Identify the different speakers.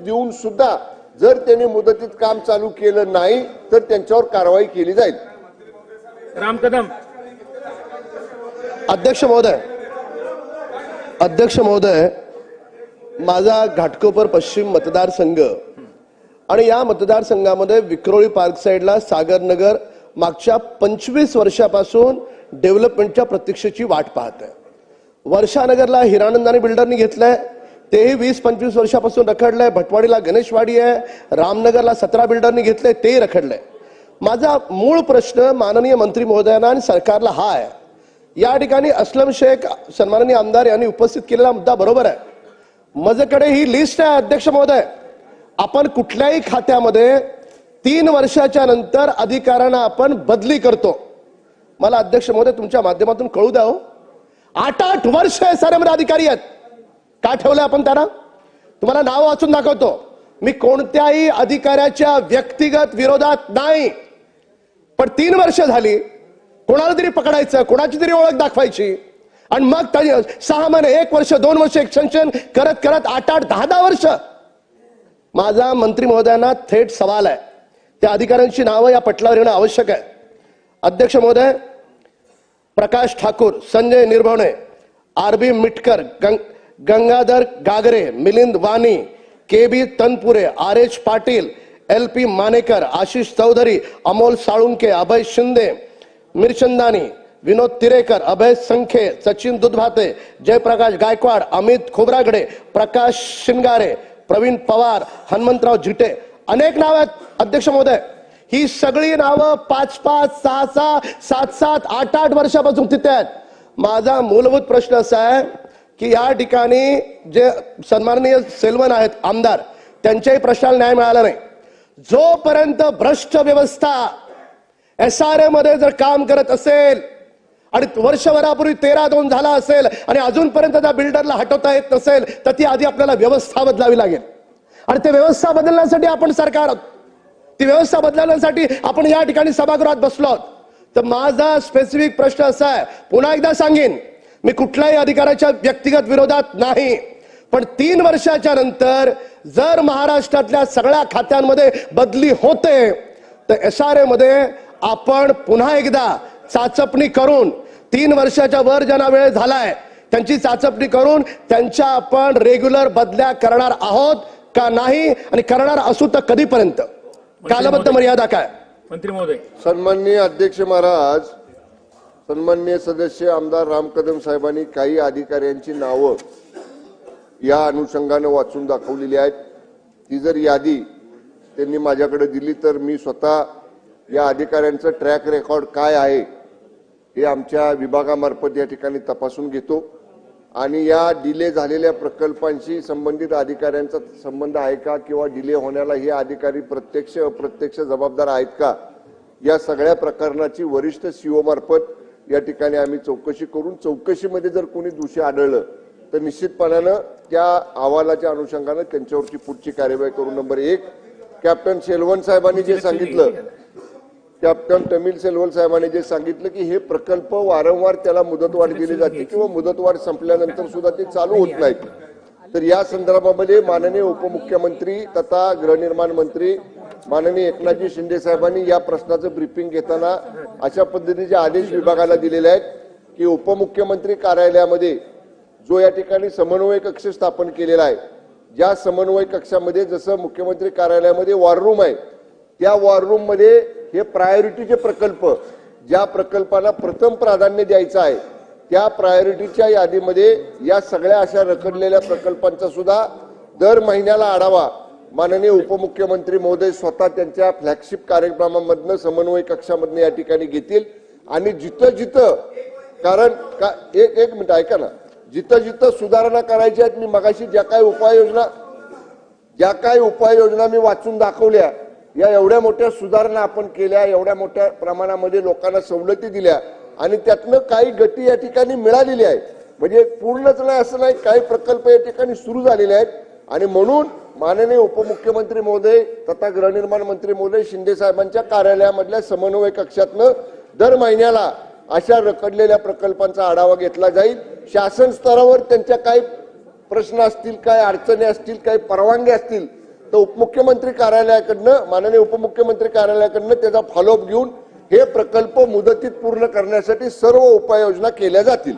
Speaker 1: देऊन सुद्धा जर त्यांनी मुदतीत काम चालू केलं नाही तर त्यांच्यावर कारवाई केली जाईल।
Speaker 2: राम कदम।
Speaker 3: अध्यक्ष महोदय, माझा घाटकोपर पश्चिम मतदारसंघ आणि या मतदारसंघामध्ये विक्रोळी पार्क साइडला सागरनगर मागच्या 25 वर्षापासून डेव्हलपमेंटच्या प्रतीक्षेची वाट पाहत आहे। वर्षानगरला हिरानंदानी बिल्डरनी घेतलंय, तेही 20-25 वर्षापासून रखडलंय। भटवाडीला गणेशवाडी आहे, रामनगरला 17 बिल्डरनी घेतलंय, तेही रखडलंय। माझा मूळ प्रश्न माननीय मंत्री महोदयांना आणि सरकारला हा आहे, या ठिकाणी असलम शेख सन्माननीय आमदार यांनी उपस्थित केलेला मुद्दा बरोबर आहे। माझ्याकडे ही लिस्ट आहे अध्यक्ष महोदय, आपण कुठल्याही खात्यामध्ये 3 वर्षाच्या नंतर अधिकाऱ्यांना आपण बदली करतो। मला अध्यक्ष महोदय तुमच्या माध्यमातून कळू द्या, 8-8 वर्ष साऱ्यामध्ये अधिकारी आहेत, का ठेवले आपण त्यांना? तुम्हाला नाव वाचून दाखवतो, मी कोणत्याही अधिकाऱ्याच्या व्यक्तिगत विरोधात नाही, पण 3 वर्ष झाली कोणाला तरी पकडायचं, कोणाची तरी ओळख दाखवायची आणि मग 6 महिने, 1 वर्ष, 2 वर्ष एक्सटेन्शन करत करत 8-8, 10-10 वर्ष। माझा मंत्री महोदयांना थेट सवाल आहे, त्या अधिकाऱ्यांची नावं या पटलावर येणं आवश्यक आहे। अध्यक्ष महोदय, Prakash Thakur, Sanjay Nirbhavane, RB Mitkar, Gangadhar Gagre, Milind Wani, KB Tanpure, RH Patil, LP Manekar, Ashish Chaudhari, Amol Salunke, Abhay Shinde, Mirchandani, Vinod Tirekar, Abhay Sankhe, Sachin Dudhbhate, Jayprakash Gaikwad, Amit Khobragade, Prakash Shingare, Pravin Pawar, Hanumantrao Zite, अनेक नाव आहेत अध्यक्ष महोदय। ही सगळी नावं 5-5, 6-6, 7-7, 8-8 वर्षापासून तिथे आहेत। माझा मूलभूत प्रश्न असा आहे की या ठिकाणी जे सन्माननीय सेल्वन आहेत आमदार, त्यांच्याही प्रश्नाला न्याय मिळाला नाही। जोपर्यंत भ्रष्ट व्यवस्था SRA मध्ये जर काम करत असेल आणि वर्षभरापूर्वी 13-2 झाला असेल आणि अजूनपर्यंत त्या बिल्डरला हटवता येत नसेल तर ती आधी आपल्याला व्यवस्था बदलावी लागेल आणि ते व्यवस्था बदलण्यासाठी आपण सरकार आहोत, ती व्यवस्था बदलण्यासाठी आपण या ठिकाणी सभागृहात बसलो आहोत। तर माझा स्पेसिफिक प्रश्न असा आहे, पुन्हा एकदा सांगेन, मी कुठल्याही अधिकाऱ्याच्या व्यक्तिगत विरोधात नाही, पण 3 वर्षाच्या नंतर जर महाराष्ट्रातल्या सगळ्या खात्यांमध्ये बदली होते तर SRA मध्ये आपण पुन्हा एकदा चाचपणी करून 3 वर्षाच्या वर ज्यांना वेळ झालाय त्यांची चाचपणी करून त्यांच्या आपण रेग्युलर बदल्या करणार आहोत का नाही आणि करणार असू तर कधीपर्यंत, कालबद्ध मर्यादा काय?
Speaker 2: मंत्री महोदय।
Speaker 1: सन्माननीय अध्यक्ष महाराज, सन्माननीय सदस्य आमदार राम कदम साहेबांनी काही अधिकाऱ्यांची नावं या अनुषंगाने वाचून दाखवलेली आहेत। ती जर यादी त्यांनी माझ्याकडे दिली तर मी स्वतः या अधिकाऱ्यांचं ट्रॅक रेकॉर्ड काय आहे हे आमच्या विभागामार्फत या ठिकाणी तपासून घेतो आणि या डिले झालेल्या प्रकल्पांशी संबंधित अधिकाऱ्यांचा संबंध आहे का किंवा डिले होण्याला हे अधिकारी प्रत्यक्ष अप्रत्यक्ष जबाबदार आहेत का, या सगळ्या प्रकरणाची वरिष्ठ CO मार्फत या ठिकाणी आम्ही चौकशी करून चौकशीमध्ये जर कोणी दोषी आढळलं तर निश्चितपणानं त्या अहवालाच्या अनुषंगाने त्यांच्यावरची पुढची कार्यवाही करू। नंबर 1, कॅप्टन सेल्वन साहेबांनी जे सांगितलं, कॅप्टन तमिल सेल्वन साहेबांनी जे सांगितलं की हे प्रकल्प वारंवार त्याला मुदतवाढ दिली जाते किंवा मुदतवाढ संपल्यानंतर सुद्धा ते चालू होत नाहीत, तर या संदर्भामध्ये माननीय उपमुख्यमंत्री तथा गृहनिर्माण मंत्री माननीय एकनाथजी शिंदे साहेबांनी या प्रश्नाचं ब्रीफिंग घेताना अशा पद्धतीचे आदेश विभागाला दिलेले आहेत की उपमुख्यमंत्री कार्यालयामध्ये जो या ठिकाणी समन्वय कक्ष स्थापन केलेला आहे, ज्या समन्वय कक्षामध्ये जसं मुख्यमंत्री कार्यालयामध्ये वॉर रूम आहे, त्या वॉर रूम मध्ये हे प्रायोरिटीचे प्रकल्प, ज्या प्रकल्पाला प्रथम प्राधान्य द्यायचं आहे त्या प्रायोरिटीच्या यादीमध्ये या सगळ्या अशा रखडलेल्या प्रकल्पांचा सुद्धा दर महिन्याला आढावा माननीय उपमुख्यमंत्री महोदय स्वतः त्यांच्या फ्लॅगशिप कार्यक्रमामधनं समन्वय कक्षामधनं या ठिकाणी घेतील आणि जिथं जिथं, कारण एक मिनिट ऐका ना, जिथं जिथं सुधारणा करायच्या आहेत, मी मगाशी ज्या काही उपाययोजना मी वाचून दाखवल्या, या एवढ्या मोठ्या सुधारणा आपण केल्या, एवढ्या मोठ्या प्रमाणामध्ये लोकांना सवलती दिल्या आणि त्यातनं काही गती या ठिकाणी मिळालेली आहे, म्हणजे पूर्णच नाही असं नाही, काही प्रकल्प या ठिकाणी सुरू झालेले आहेत आणि म्हणून माननीय उपमुख्यमंत्री महोदय तथा गृहनिर्माण मंत्री महोदय शिंदे साहेबांच्या कार्यालयामधल्या समन्वय कक्षातनं दर महिन्याला अशा रखडलेल्या प्रकल्पांचा आढावा घेतला जाईल। शासन स्तरावर त्यांच्या काही प्रश्न असतील, काही अडचणी असतील, काही परवानगी असतील तर उपमुख्यमंत्री कार्यालयाकडनं माननीय उपमुख्यमंत्री कार्यालयाकडनं त्याचा फॉलोअप घेऊन हे प्रकल्प मुदतीत पूर्ण करण्यासाठी सर्व उपाययोजना केल्या जातील.